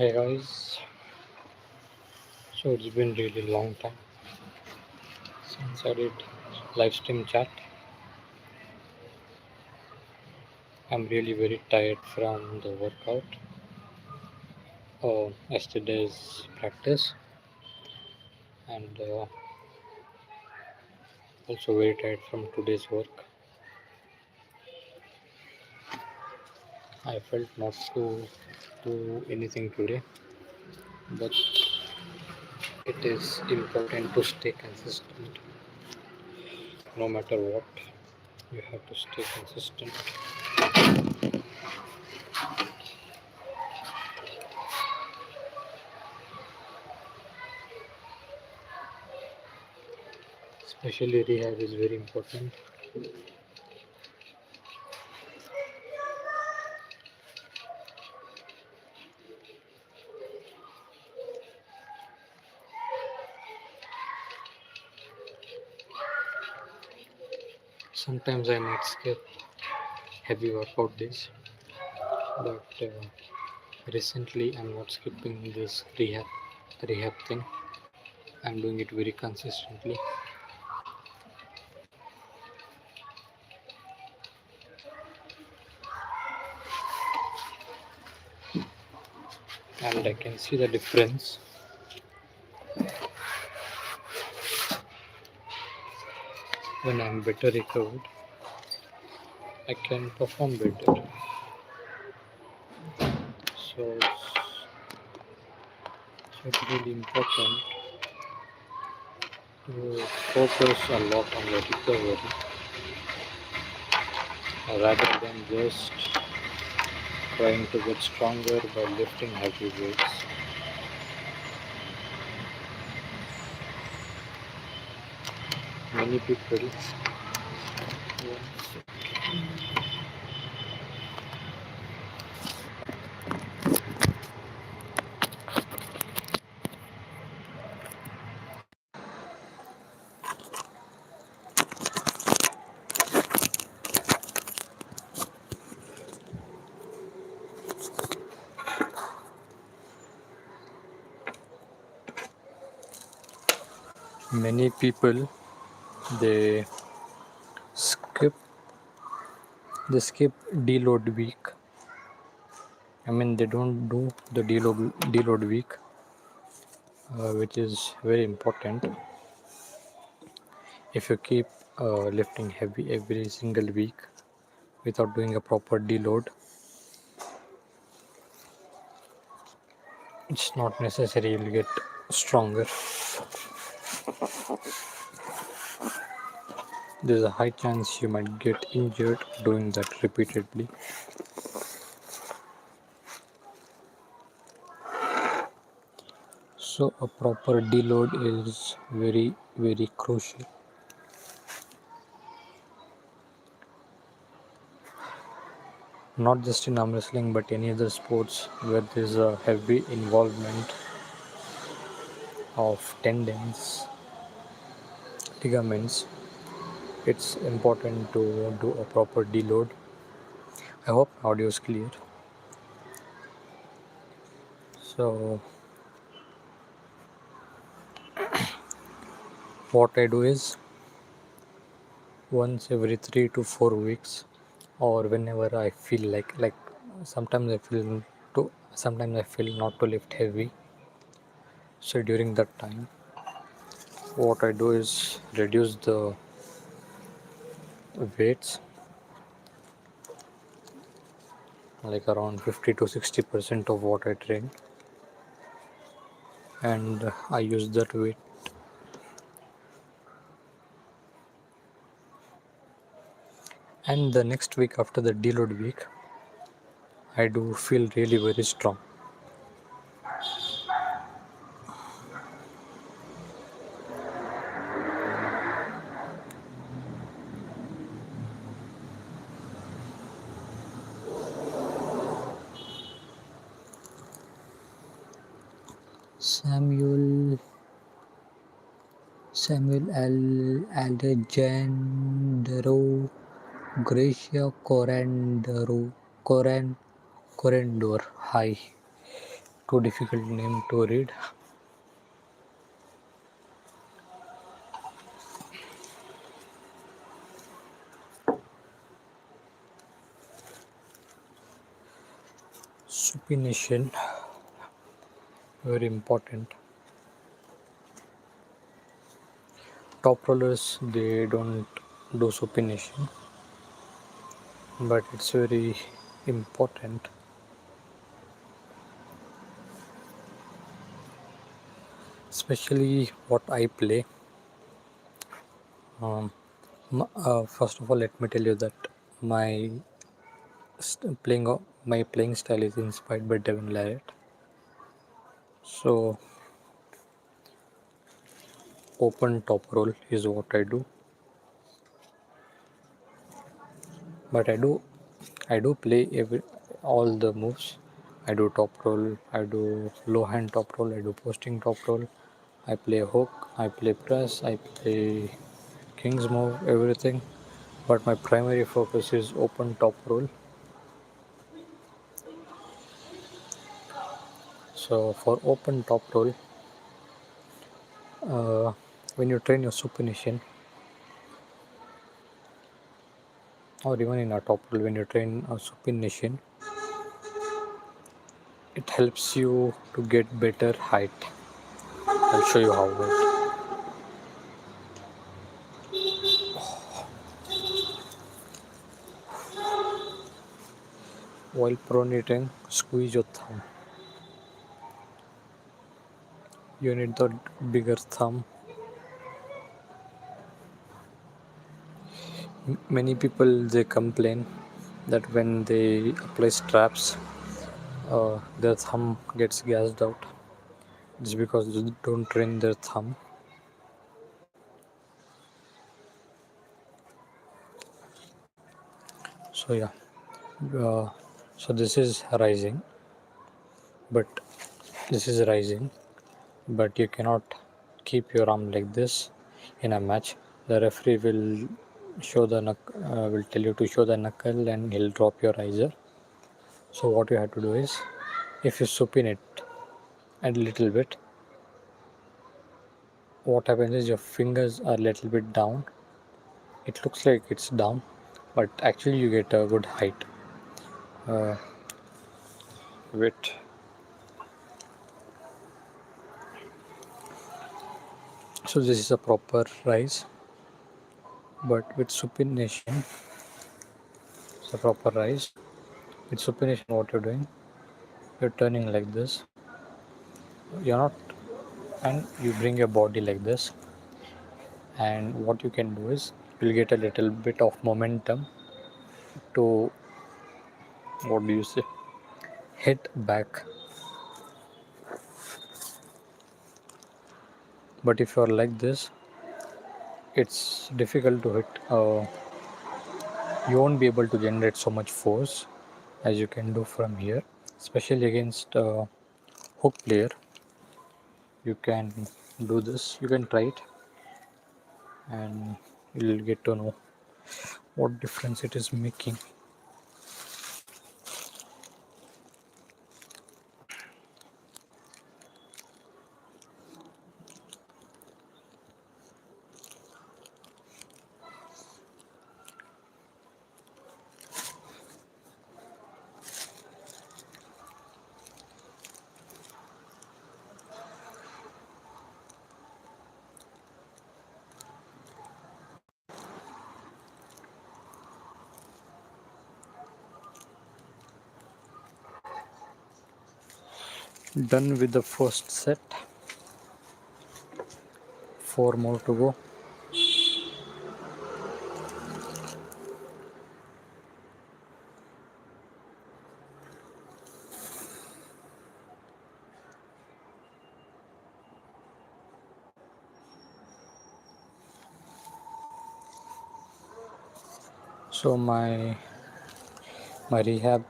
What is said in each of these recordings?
Hey guys, so it's been really long time since I did live stream chat. I'm really very tired from the workout, yesterday's practice, and also very tired from today's work. I felt not to do anything today, but it is important to stay consistent no matter what. You have to stay consistent. Especially rehab is very important. Sometimes I might skip heavy workout days, but recently I'm not skipping this rehab thing. I'm doing it very consistently, and I can see the difference when I'm better recovered. I can perform better. So it's really important to focus a lot on the recovery rather than just trying to get stronger by lifting heavy weights. Many people many people they skip they skip deload week. I mean, they don't do the deload week, which is very important. If you keep lifting heavy every single week without doing a proper deload, it's not necessary you'll get stronger. There's a high chance you might get injured doing that repeatedly. So a proper deload is very, very crucial. Not just in arm wrestling but any other sports where there's a heavy involvement of tendons, ligaments. It's important to do a proper deload. I hope audio is clear. So what I do is once every 3 to 4 weeks, or whenever I feel like sometimes I feel not to lift heavy. So during that time, what I do is reduce the weights like around 50 to 60% of what I train, and I use that weight. And the next week after the deload week, I do feel really very strong. Samuel Alejandro Gracia Corendor. Hi. too difficult name to read. Supination, very important. Top rollers they don't do supination, but it's very important, especially what I play. Um, First of all, let me tell you that my my playing style is inspired by Devin Larrett. So open top roll is what I do, but I do play all the moves. I do top roll, I do low hand top roll, I do posting top roll, I play hook, I play press, I play king's move, everything. But my primary focus is open top roll. So for open top roll, uh, when you train your supination, or even in a top roll, when you train a supination, it helps you to get better height. I'll show you how. Wait. While pronating, squeeze your thumb. You need the bigger thumb. Many people they complain that when they apply straps, their thumb gets gassed out. It's because they don't train their thumb. So yeah, uh, so but this is rising, but you cannot keep your arm like this in a match. The referee will tell you to show the knuckle, and he'll drop your riser. So what you have to do is, if you supine it a little bit, what happens is your fingers are a little bit down. It looks like it's down, but actually you get a good height. Uh, Wait. So this is a proper rise, but with supination, it's a proper rise. With supination, what you're doing, you're turning like this. You're not, and you bring your body like this. And what you can do is, you'll get a little bit of momentum to, what do you say, hit back. But if you're like this, it's difficult to hit. You won't be able to generate so much force as you can do from here, especially against hook player. You can do this, you can try it, and you'll get to know what difference it is making. Done with the first set, 4 more to go. So my rehab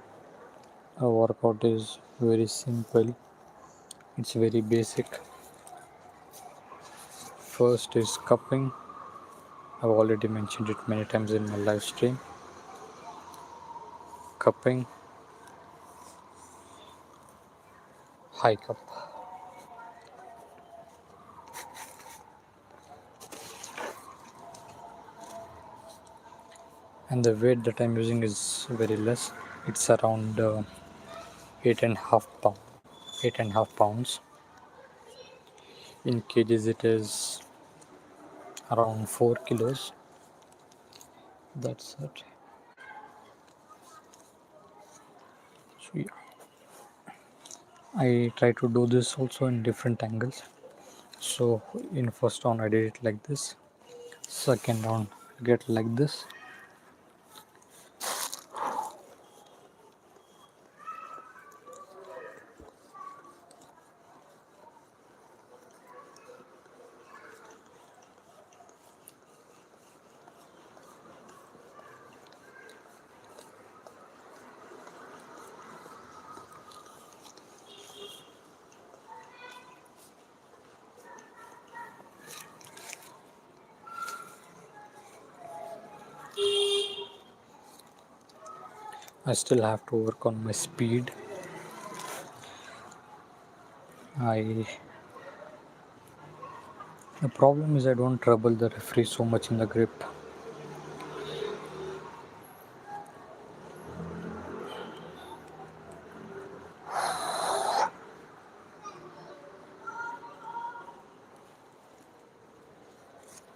workout is very simple, it's very basic. First is cupping. I've already mentioned it many times in my live stream. Cupping, hike up. And the weight that I'm using is very less. It's around 8.5 pound, 8.5 pounds. In kgs, it is around 4 kilos. That's it. So yeah, I try to do this also in different angles. So in first round I did it like this. Second round get like this. I still have to work on my speed. I The problem is I don't trouble the referee so much in the grip.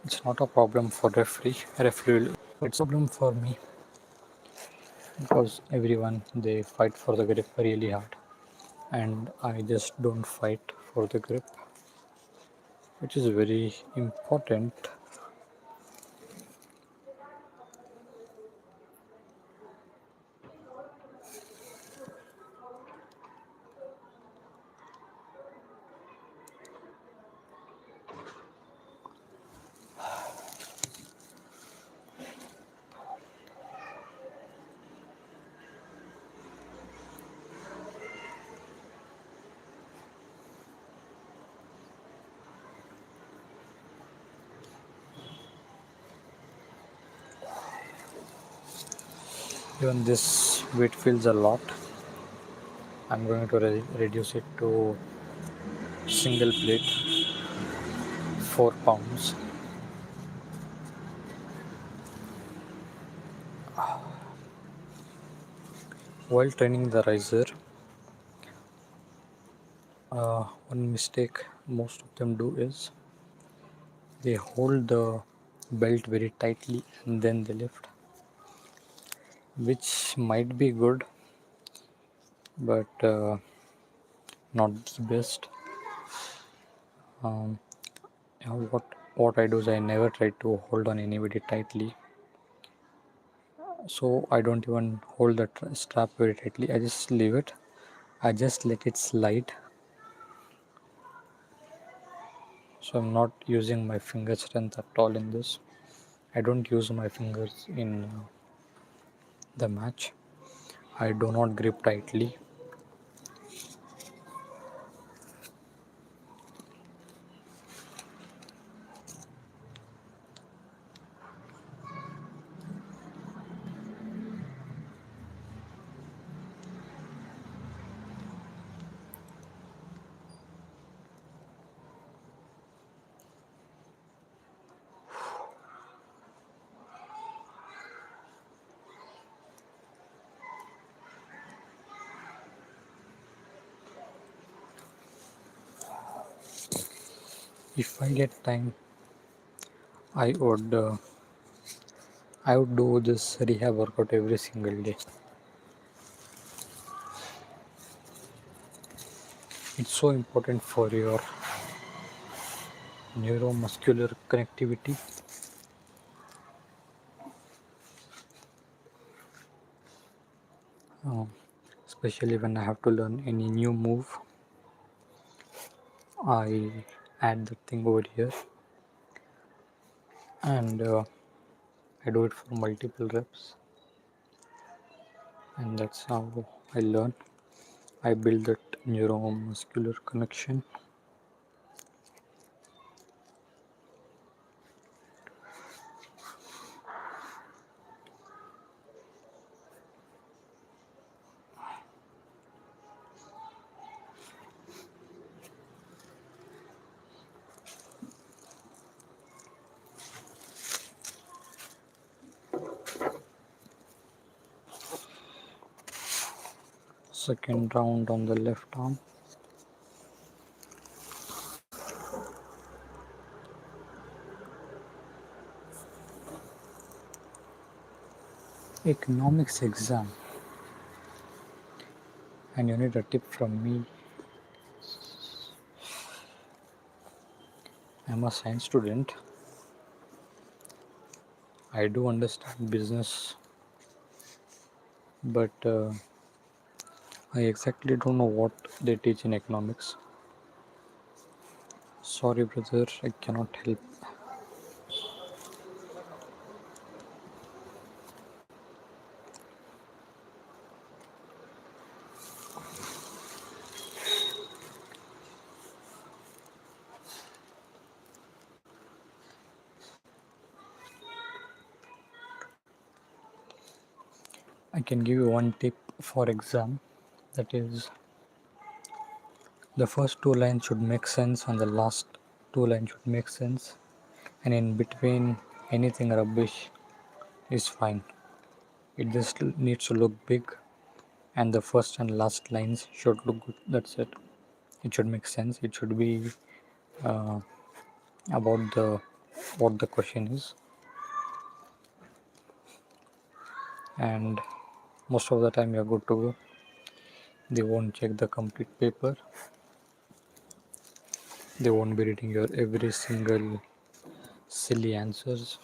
It's not a problem for referee. It's a problem for me because everyone they fight for the grip really hard, and I just don't fight for the grip, which is very important. Even this weight feels a lot. I'm going to reduce it to single plate, 4 pounds. While training the riser, one mistake most of them do is they hold the belt very tightly and then they lift, which might be good, but not the best. Um, what I do is I never try to hold on anybody tightly, so I don't even hold the strap very tightly. I just leave it. I just let it slide. So I'm not using my finger strength at all in this. I don't use my fingers in the match. I do not grip tightly. If I get time, I would do this rehab workout every single day. It's so important for your neuromuscular connectivity. Uh, Especially when I have to learn any new move, I add the thing over here, and I do it for multiple reps, and that's how I learn. I build that neuromuscular connection. Second round on the left arm. Economics exam. And you need a tip from me. I'm a science student. I do understand business, but I exactly don't know what they teach in economics. Sorry, brother, I cannot help. I can give you one tip for exam. That is, the first two lines should make sense, and the last two lines should make sense, and in between, anything rubbish is fine. It just needs to look big, and the first and last lines should look good. That's it. It should make sense. It should be uh, about the what the question is, and most of the time you're good to go. They won't check the complete paper. They won't be reading your every single silly answers,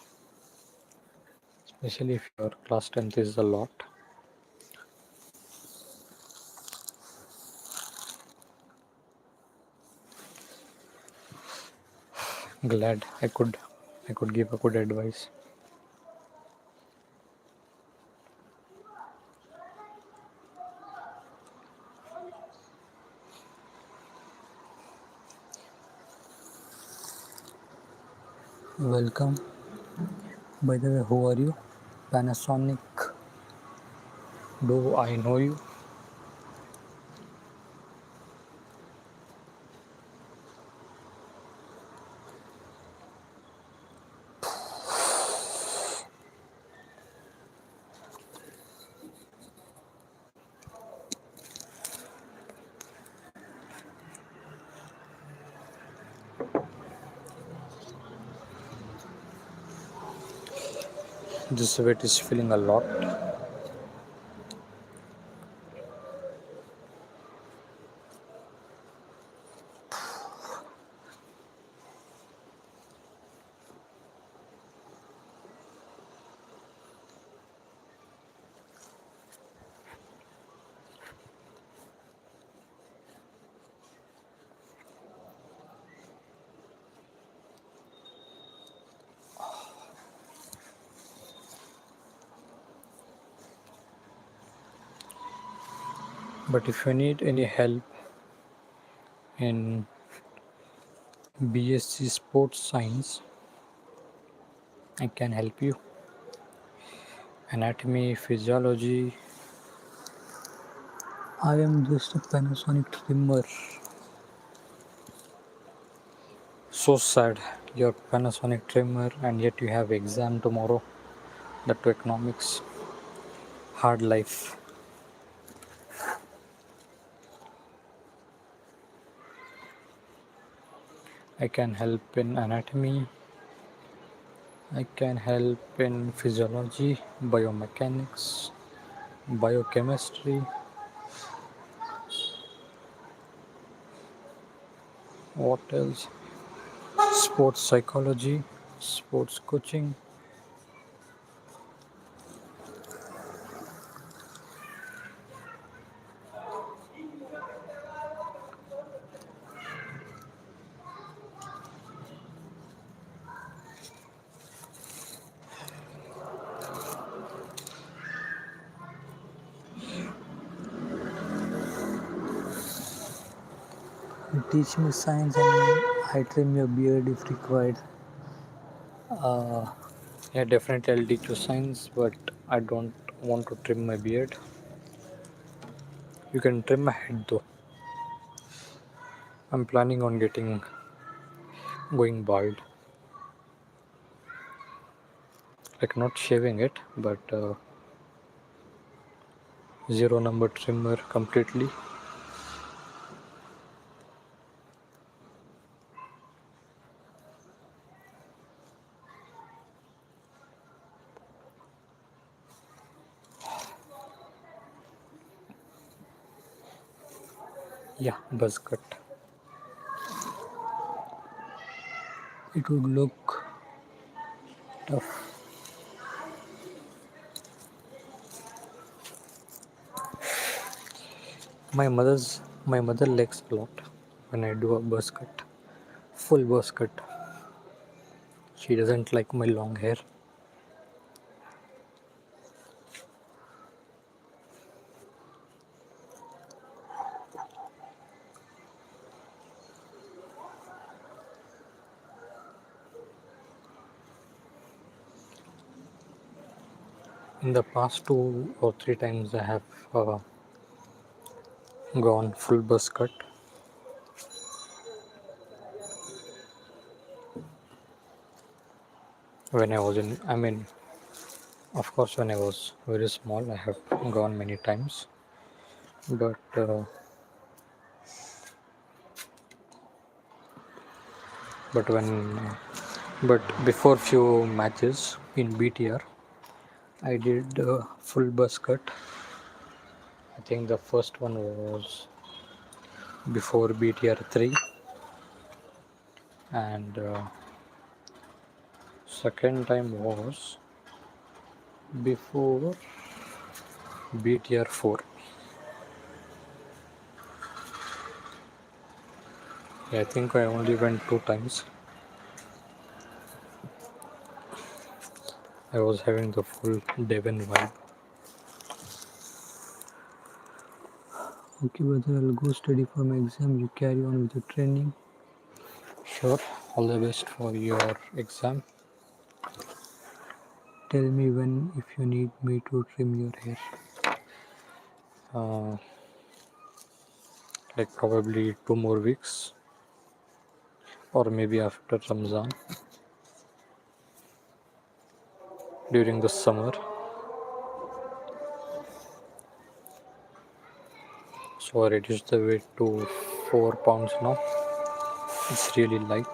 especially if your class 10th is a lot. Glad I could give a good advice. Welcome. By the way, who are you? Panasonic. Do I know you? This weight is feeling a lot. But if you need any help in BSc Sports Science, I can help you. Anatomy, physiology. I am just a Panasonic trimmer. So sad. You're Panasonic trimmer and yet you have exam tomorrow. That to economics. Hard life. I can help in anatomy. I can help in physiology, biomechanics, biochemistry. What else? Sports psychology, sports coaching. You teach me science and I trim your beard if required. Uh, yeah, definitely I'll teach you science, but I don't want to trim my beard. You can trim my head though. I'm planning on going bald. Like not shaving it, but zero number trimmer completely. Yeah, buzz cut. It would look tough. My mother likes a lot when I do a buzz cut, full buzz cut. She doesn't like my long hair. In the past 2 or 3 times, I have gone full buzz cut. When I was in, I mean, of course, when I was very small, I have gone many times. But but when but before few matches in BTR, I did full buzz cut. I think the first one was before BTR 3, and second time was before BTR 4. I think I only went 2 times. I was having the full Devon vibe. Okay, brother, I'll go study for my exam. You carry on with your training. Sure, all the best for your exam. Tell me when if you need me to trim your hair. Uh, like probably 2 more weeks, or maybe after Ramzan during the summer. So I reduced the weight to 4 pounds now. It's really light.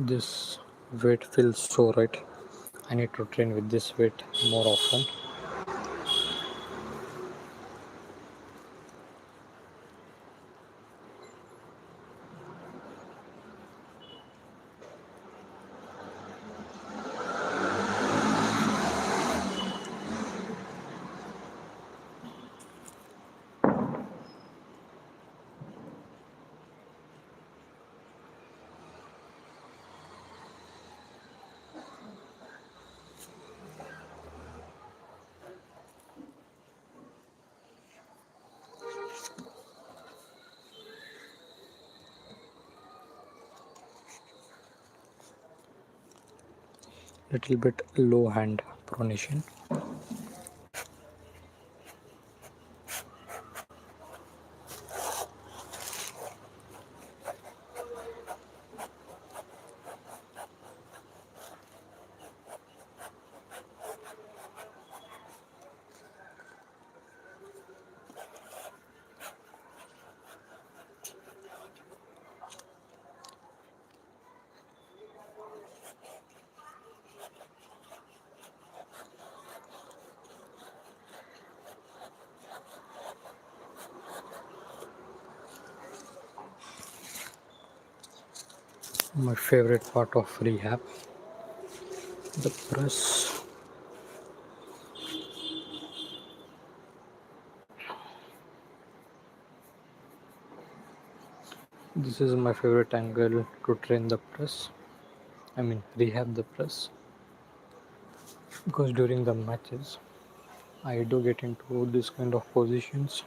This weight feels so right. I need to train with this weight more often. little bit low hand pronation. My favorite part of rehab, the press. This is my favorite angle to train the press. I mean, rehab the press. Because during the matches, I do get into this kind of positions.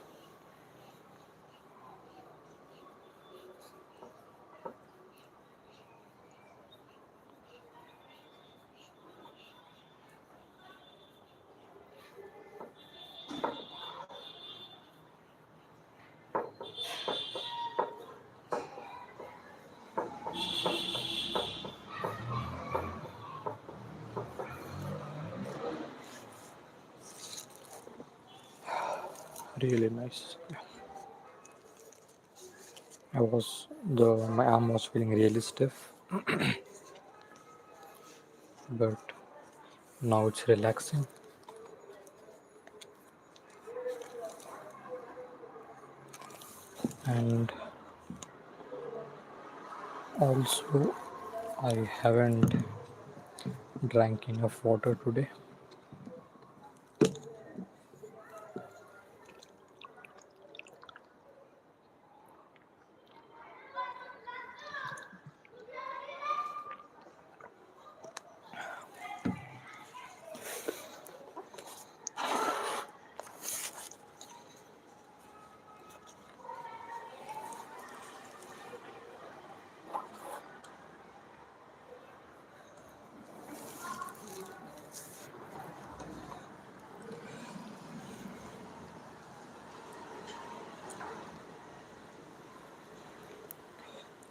Really nice. My arm was feeling really stiff, but now it's relaxing. And also, I haven't drank enough water today.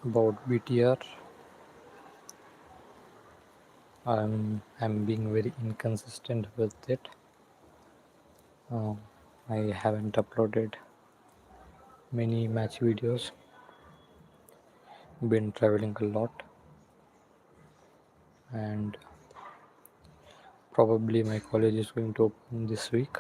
About BTR, I'm being very inconsistent with it. Um, I haven't uploaded many match videos. Been traveling a lot, and probably my college is going to open this week.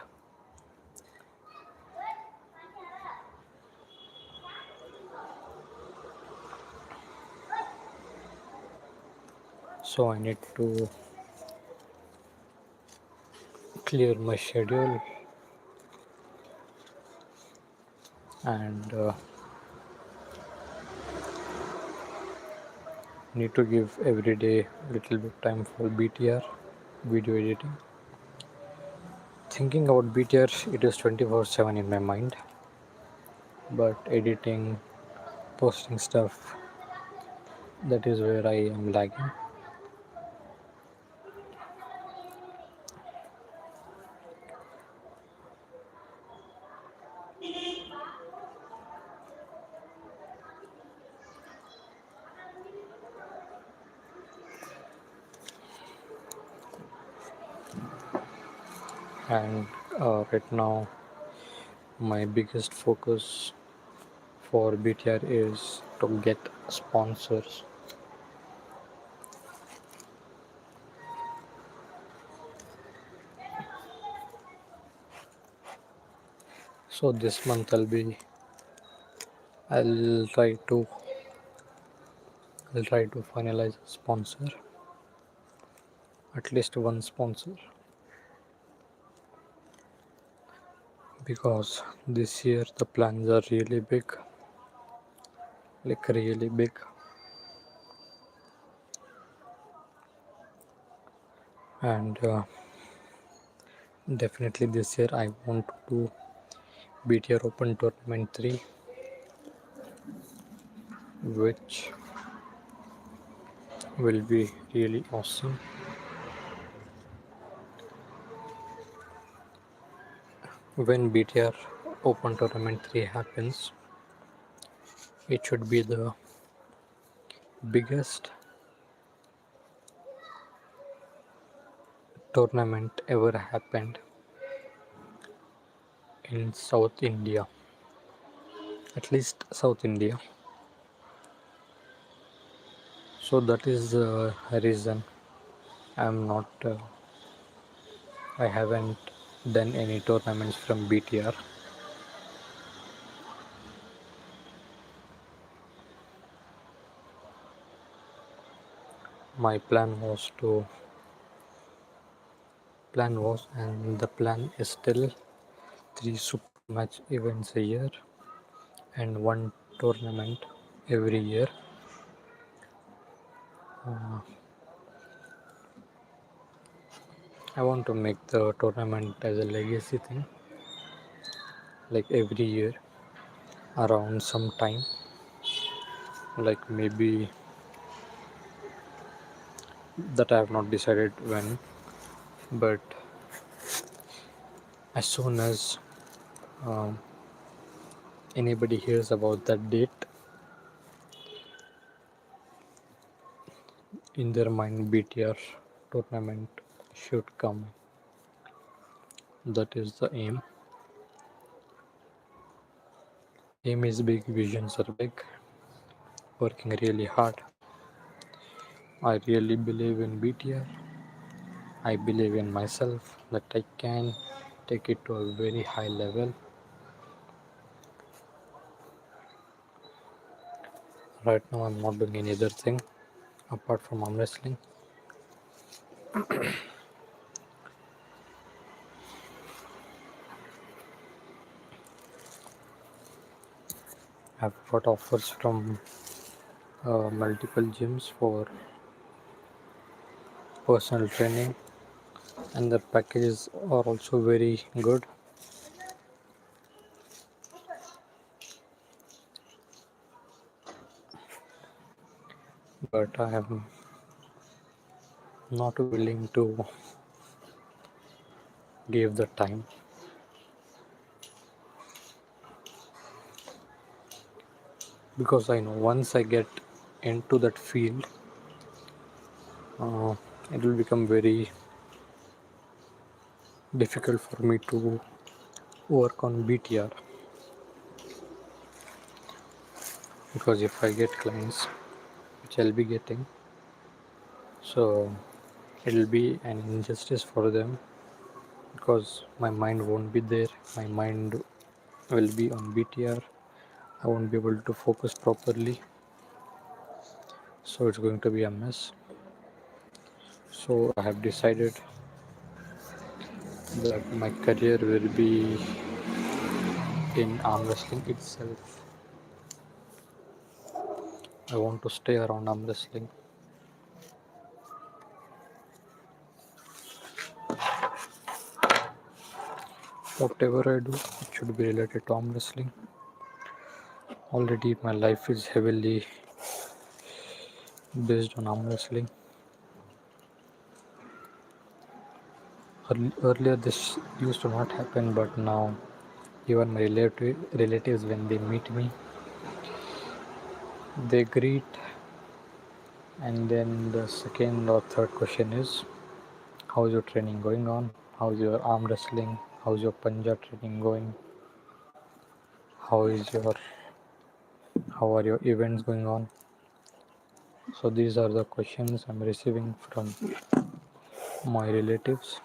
So I need to clear my schedule and need to give every day little bit time for BTR video editing. Thinking about BTR, it is 24/7 in my mind, but editing, posting stuff, that is where I am lagging. And right now, my biggest focus for BTR is to get sponsors. So this month I'll try to finalize a sponsor, at least one sponsor, because this year the plans are really big, like really big, and definitely this year I want to do BTR Open Tournament 3, which will be really awesome. when BTR Open Tournament 3 happens, it should be the biggest tournament ever happened in South India, at least South India. So that is the reason I'm not, I haven't done any tournaments from BTR. My plan was, and the plan is still three super match events a year and one tournament every year. Uh, I want to make the tournament as a legacy thing, like every year around some time, like maybe that I have not decided when, but as soon as um, anybody hears about that date, in their mind BTR tournament should come. That is the aim. Aim is big, visions are big, working really hard. I really believe in BTR. I believe in myself that I can take it to a very high level. Right now, I'm not doing any other thing apart from arm wrestling. I've got offers from multiple gyms for personal training, and the packages are also very good. But I am not willing to give the time, because I know once I get into that field, uh, it will become very difficult for me to work on BTR, because if I get clients, which I'll be getting, so it'll be an injustice for them, because my mind won't be there. My mind will be on BTR. I won't be able to focus properly, so it's going to be a mess. So I have decided that my career will be in arm wrestling itself. I want to stay around arm wrestling. Whatever I do, it should be related to arm wrestling. Already, my life is heavily based on arm wrestling. Earlier, this used to not happen, but now, even my relatives, when they meet me, they greet, and then the second or third question is, how's your training going on? How's your arm wrestling? How's your panja training going? How is your how are your events going on? So these are the questions I'm receiving from my relatives,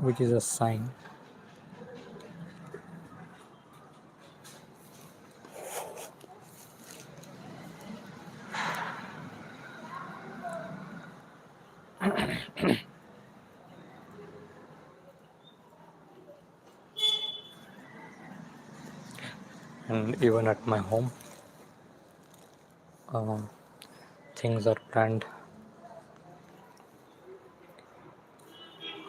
which is a sign. And even at my home, uh, things are planned.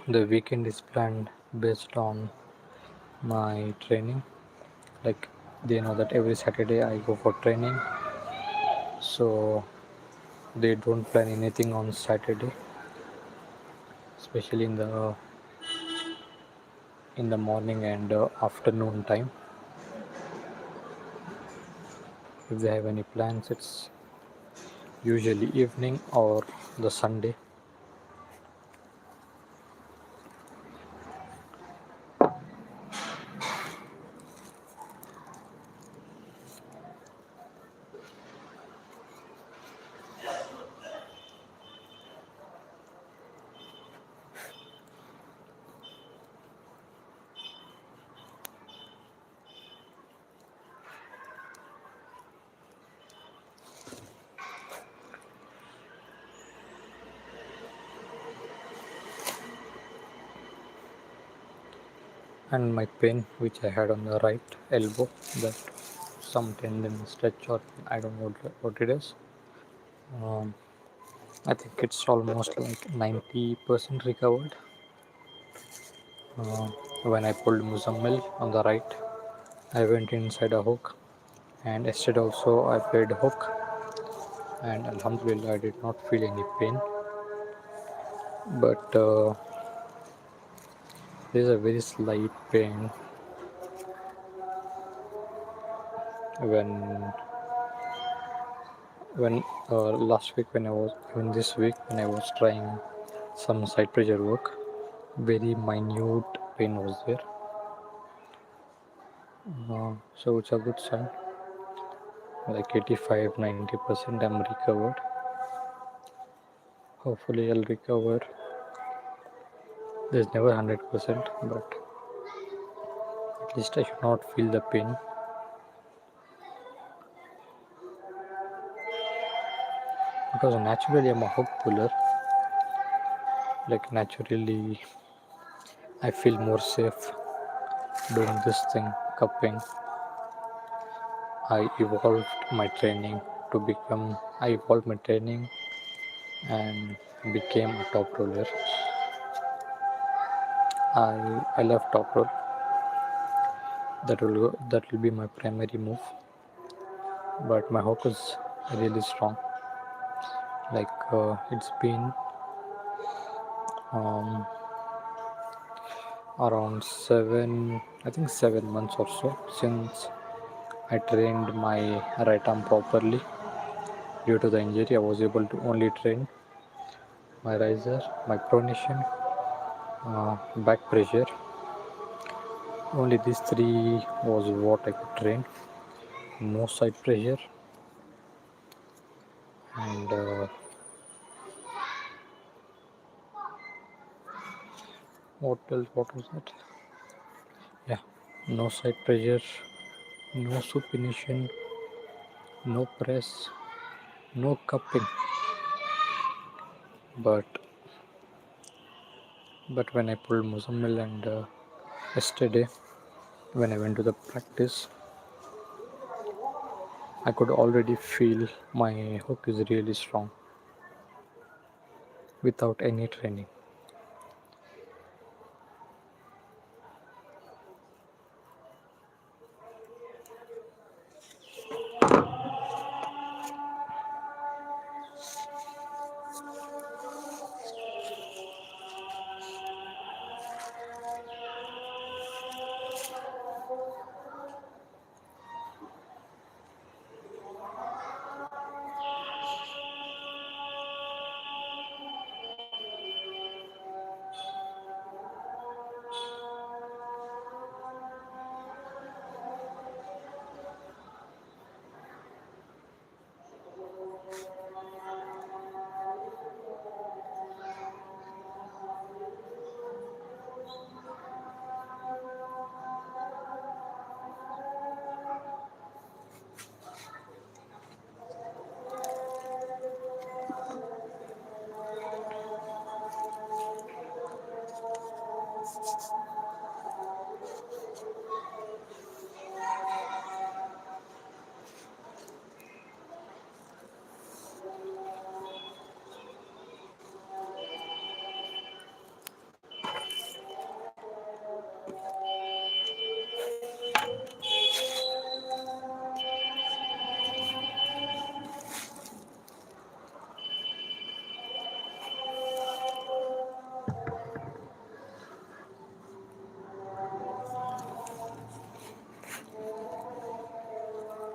The weekend is planned based on my training. Like, they know that every Saturday I go for training, so they don't plan anything on Saturday, especially in the in the morning and afternoon time. If they have any plans, it's usually evening or the Sunday. And my pain which I had on the right elbow, that some tendon stretch, or I don't know what it is. um, I think it's almost like 90% recovered. uh, when I pulled Muzammil on the right, I went inside a hook, and yesterday also I played hook, and Alhamdulillah I did not feel any pain. But there is a very slight pain when last week, when I was even this week when I was trying some side pressure work, very minute pain was there. So it's a good sign, like 85-90% I'm recovered. Hopefully I'll recover. There's never 100%, but at least I should not feel the pain, because naturally I'm a hook puller. Like naturally I feel more safe doing this thing, cupping. I evolved my training I evolved my training and became a top roller. I love top roll. That will be my primary move. But my hook is really strong. Like it's been um, around I think 7 months or so since I trained my right arm properly. Due to the injury, I was able to only train my riser, my pronation, back pressure. Only these three was what I could train. No side pressure, and what else? What was that? Yeah, no side pressure, no supination, no press, no cupping. But when I pulled Muzammil and yesterday when I went to the practice, I could already feel my hook is really strong without any training.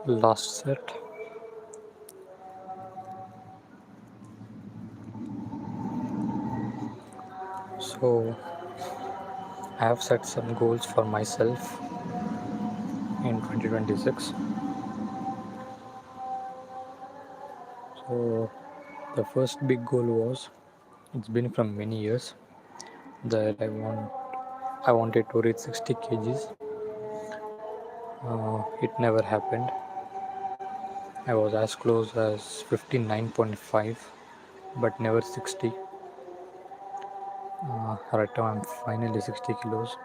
last set. So I have set some goals for myself in 2026. So the first big goal was, it's been from many years, that I wanted to reach 60 kgs. It never happened. I was as close as 59.5, but never 60. Right now I'm finally 60 kilos,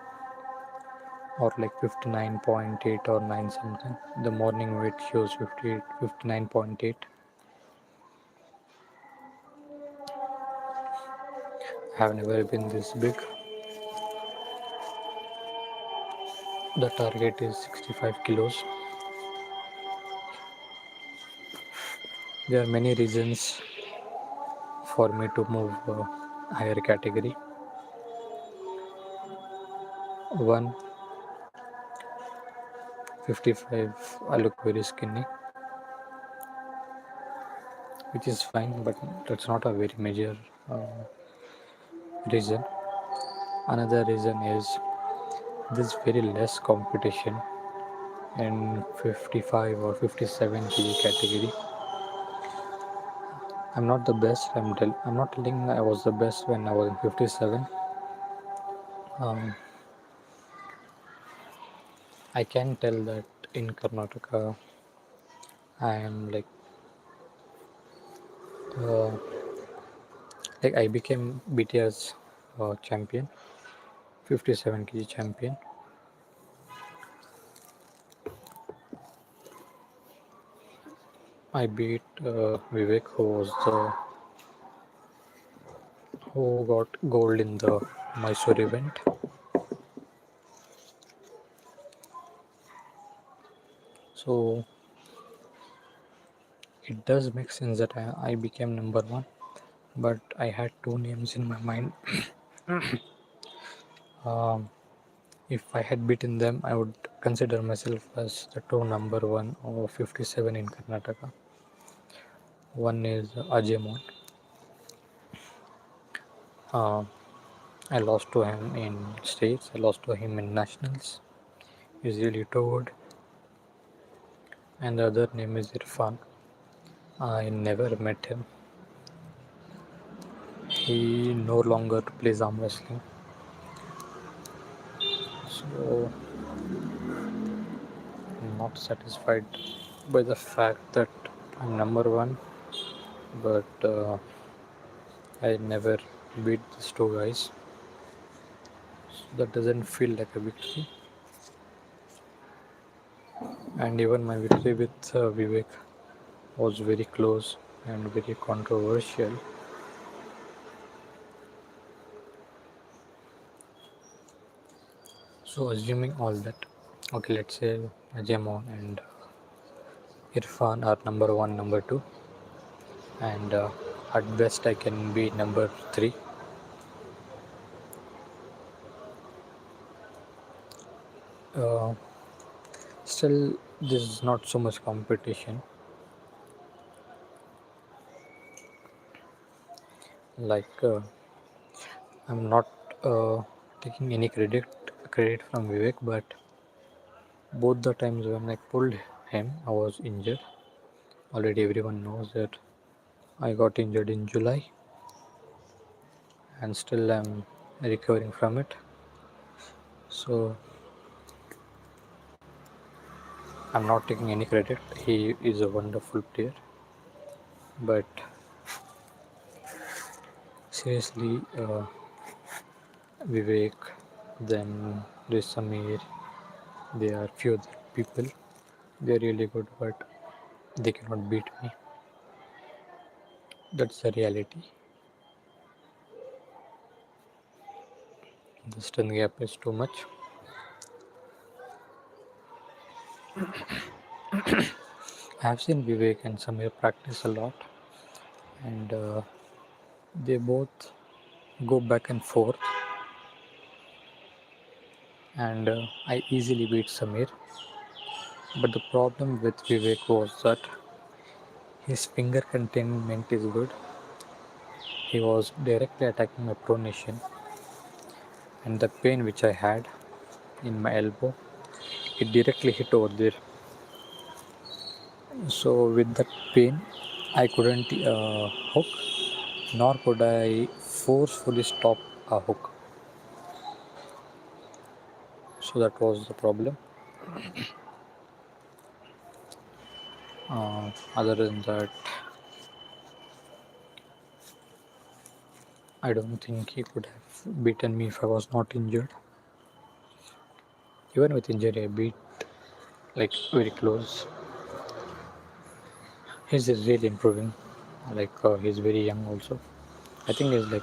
or like 59.8 or 9 something. The morning weight shows 59.8. I have never been this big. The target is 65 kilos. There are many reasons for me to move higher category. One, 55, I look very skinny, which is fine, but that's not a very major reason. Another reason is there's very less competition in 55 or 57 kg category. I'm not the best. I'm not telling I was the best when I was in 57. Um, I can tell that in Karnataka, I am uh, like I became BTS champion, 57 kg champion. I beat Vivek, who got gold in the Mysore event. So it does make sense that I became number one, but I had two names in my mind. um, if I had beaten them, I would consider myself as the true number one of 57 in Karnataka. One is Ajay. Uh, I lost to him in states. I lost to him in nationals. He's really too good. And the other name is Irfan. I never met him. He no longer plays arm wrestling. So I'm not satisfied by the fact that I'm number one, but I never beat these two guys. So that doesn't feel like a victory. And even my victory with Vivek was very close and very controversial. So assuming all that, okay, let's say Ajamon and Irfan are number one, number two, and at best I can be number three. Uh, Still, there's not so much competition. Like I'm not taking any credit from Vivek, but both the times when I pulled him, I was injured. Already everyone knows that I got injured in July, and still I'm recovering from it. So I'm not taking any credit. He is a wonderful player, but seriously, Vivek, then there's Samir. There are few other people. They're really good, but they cannot beat me. That's the reality. The strength gap is too much. I have seen Vivek and Samir practice a lot, and they both go back and forth, and I easily beat Samir. But the problem with Vivek was that his finger containment is good. He was directly attacking my pronation, and the pain which I had in my elbow, it directly hit over there. So with that pain, I couldn't hook, nor could I forcefully stop a hook. So that was the problem. Other than that, I don't think he could have beaten me if I was not injured. Even with injury, I beat like very close. He's really improving. He's very young also. I think he's like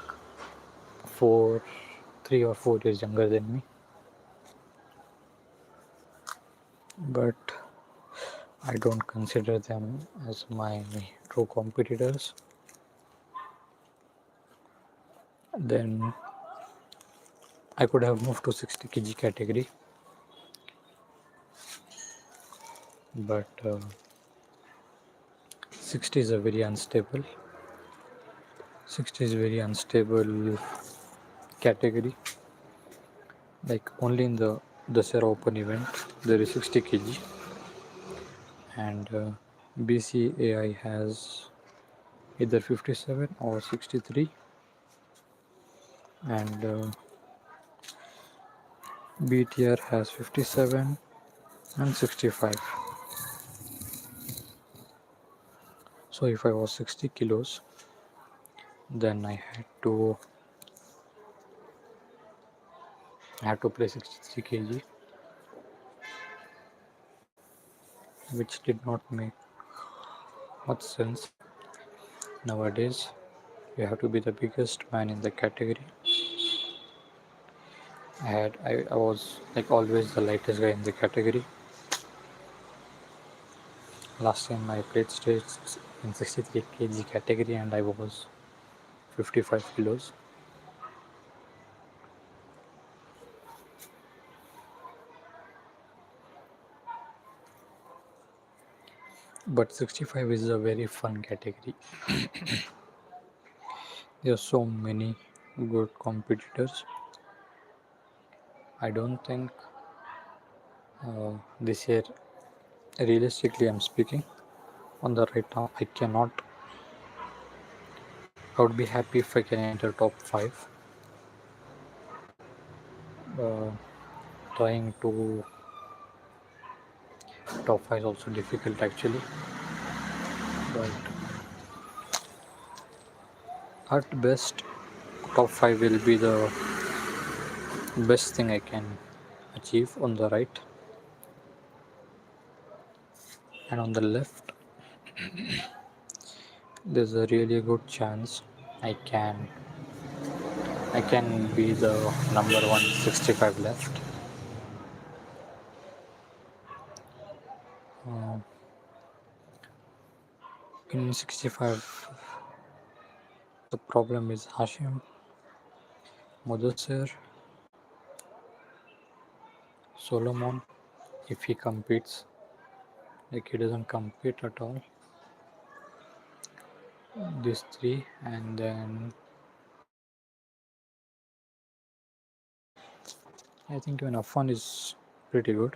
3 or 4 years younger than me. But I don't consider them as my true competitors. Then I could have moved to 60 kg category, but 60 is a very unstable. 60 is very unstable category. Like only in the Dasara Open event there is 60 kg, and BCAI has either 57 or 63, and BTR has 57 and 65. So if I was 60 kilos, then I had to play 63 kg, which did not make much sense. Nowadays you have to be the biggest man in the category. I was like always the lightest guy in the category. Last time I played states in 63 kg category and I was 55 kilos. But 65 is a very fun category. There are so many good competitors. I don't think this year, realistically I'm speaking, on the right now I cannot. I would be happy if I can enter top 5. uh, Trying to top 5 is also difficult actually, but at best top 5 will be the best thing I can achieve on the right. And on the left there's a really good chance I can I can be the number 165 left. Uh, in 65, the problem is Hashim, Mudassir, Solomon. If he competes, like he doesn't compete at all. These three, and then I think even Affan is pretty good.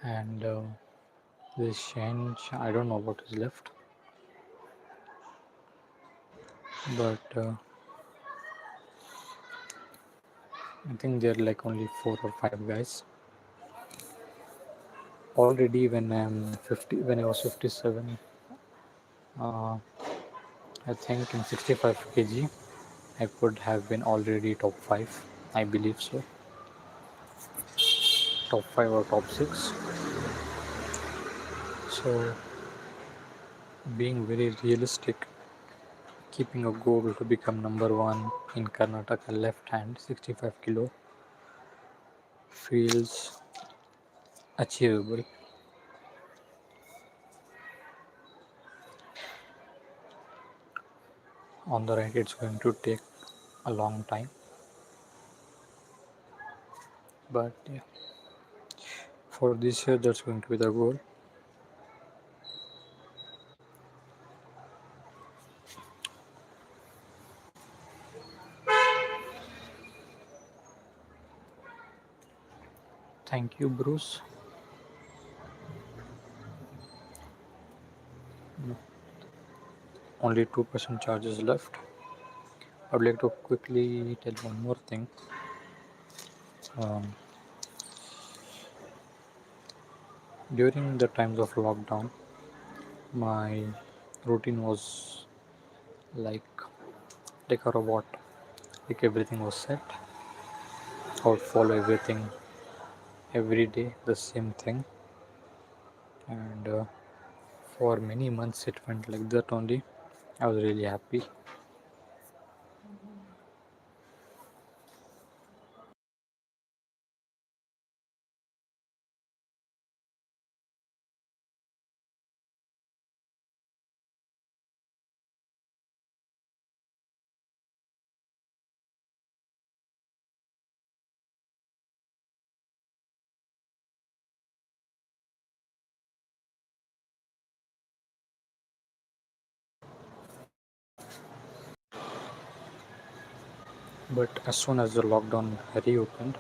And this change, I don't know what is left, but I think there are like only 4 or 5 guys. Already when when I was 57, I think in 65 kg, I could have been already top 5. I believe so. Top 5 or top 6. So, being very realistic, keeping a goal to become number 1 in Karnataka left hand 65 kilo feels achievable. On the right, it's going to take a long time, but yeah, for this year, that's going to be the goal. Thank you, Bruce. Only 2% charges left. I would like to quickly tell one more thing. Um, During the times of lockdown, my routine was like a robot. Like everything was set. I would follow everything every day, the same thing, and for many months it went like that only. I was really happy. But as soon as the lockdown reopened,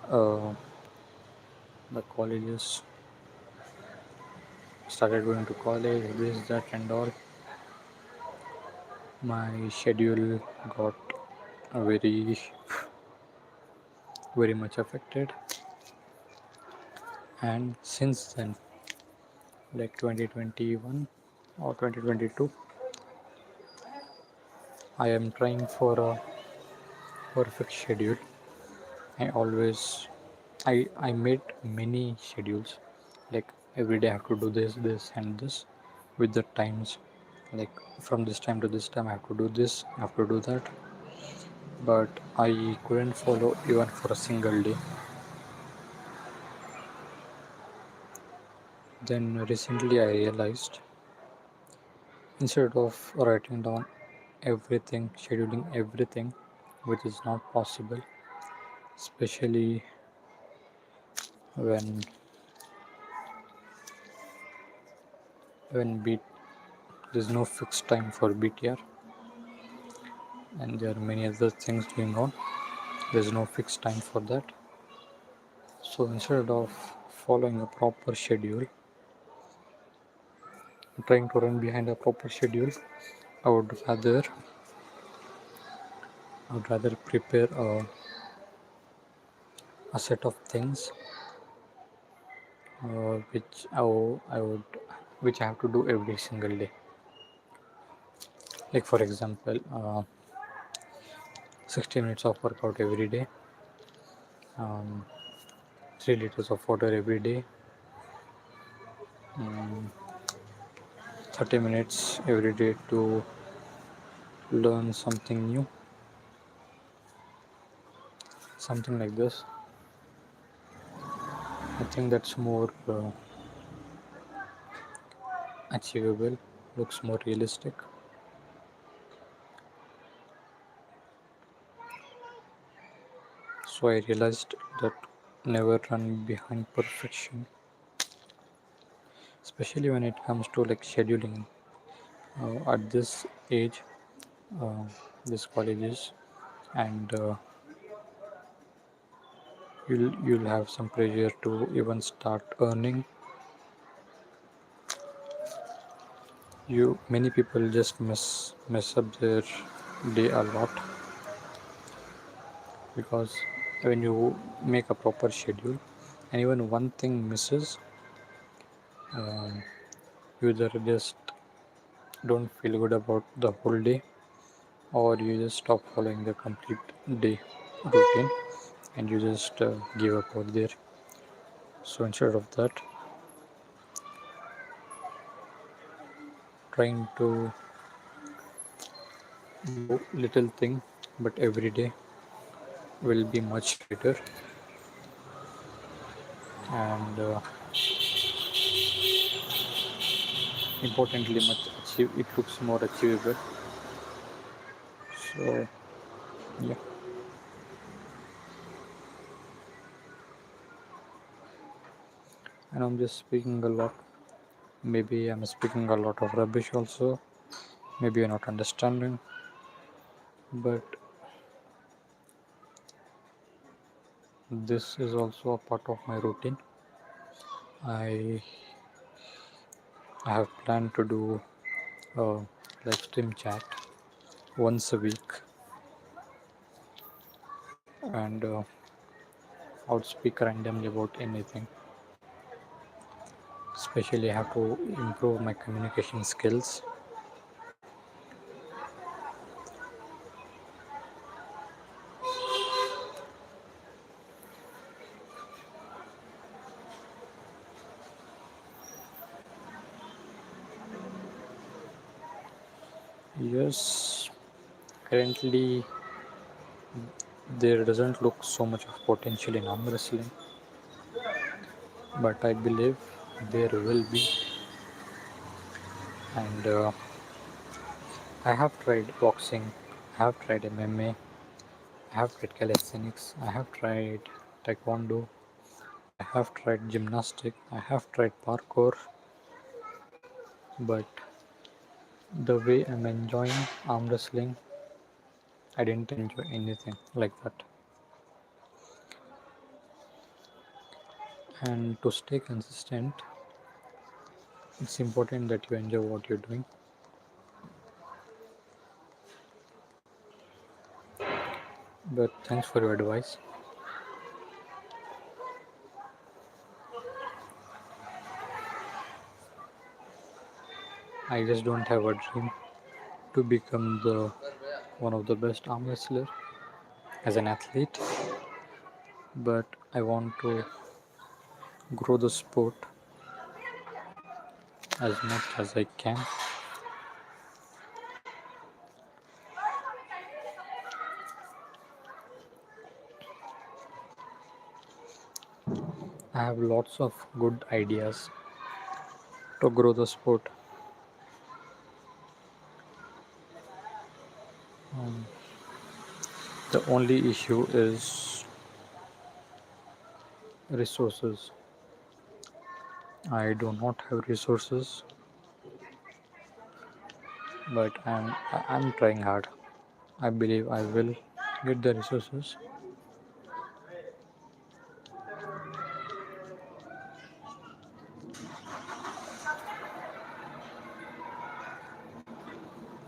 uh, the colleges started going to college, this, that, and all. My schedule got very, very much affected, and since then, like 2021 or 2022, I am trying for a perfect schedule. I always I made many schedules, like every day I have to do this, this, and this, with the times. Like from this time to this time, I have to do this, I have to do that. But I couldn't follow even for a single day. Then recently, I realized instead of writing down everything, scheduling everything, which is not possible, especially when beat there's no fixed time for BTR, and there are many other things going on. There's no fixed time for that. So instead of following a proper schedule, trying to run behind a proper schedule, I would rather prepare a set of things which I would which I have to do every single day. Like for example, 60 minutes of workout every day, um, 3 liters of water every day, um, 30 minutes every day to learn something new, something like this. I think that's more achievable, looks more realistic. So I realized that never run behind perfection, especially when it comes to like scheduling. At this age, uh, this colleges, and you'll have some pressure to even start earning. You Many people just mess up their day a lot because when you make a proper schedule and even one thing misses, um, you either just don't feel good about the whole day, or you just stop following the complete day routine and you just give up out there. So instead of that, trying to do little thing but every day will be much better, and importantly much it looks more achievable. So yeah, and I'm just speaking a lot. Maybe I'm speaking a lot of rubbish also. Maybe you're not understanding, but this is also a part of my routine. I I have planned to do a live stream chat once a week, and I would speak randomly about anything. Especially, I have to improve my communication skills. Yes, currently there doesn't look so much of potential in arm wrestling, but I believe there will be. And I have tried boxing, I have tried MMA, I have tried calisthenics, I have tried taekwondo, I have tried gymnastic, I have tried parkour, but the way I'm enjoying arm wrestling, I didn't enjoy anything like that. And to stay consistent, it's important that you enjoy what you're doing. But thanks for your advice. I just don't have a dream to become the one of the best arm wrestler as an athlete, but I want to grow the sport as much as I can. I have lots of good ideas to grow the sport. Um, the only issue is resources. I do not have resources, but I'm trying hard. I believe I will get the resources.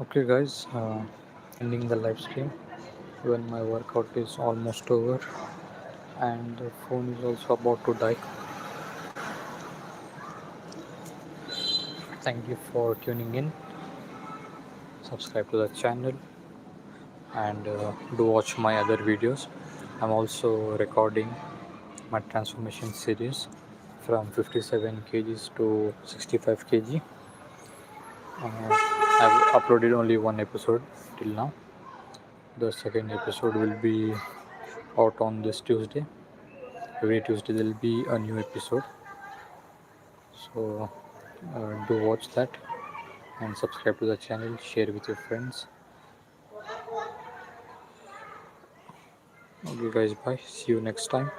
Okay, guys, ending the live stream when my workout is almost over and the phone is also about to die. Thank you for tuning in. Subscribe to the channel and do watch my other videos. I'm also recording my transformation series from 57 kgs to 65 kg. I've uploaded only one episode till now. The second episode will be out on this Tuesday. Every Tuesday there will be a new episode. So do watch that and subscribe to the channel, share with your friends. Okay guys, bye, see you next time.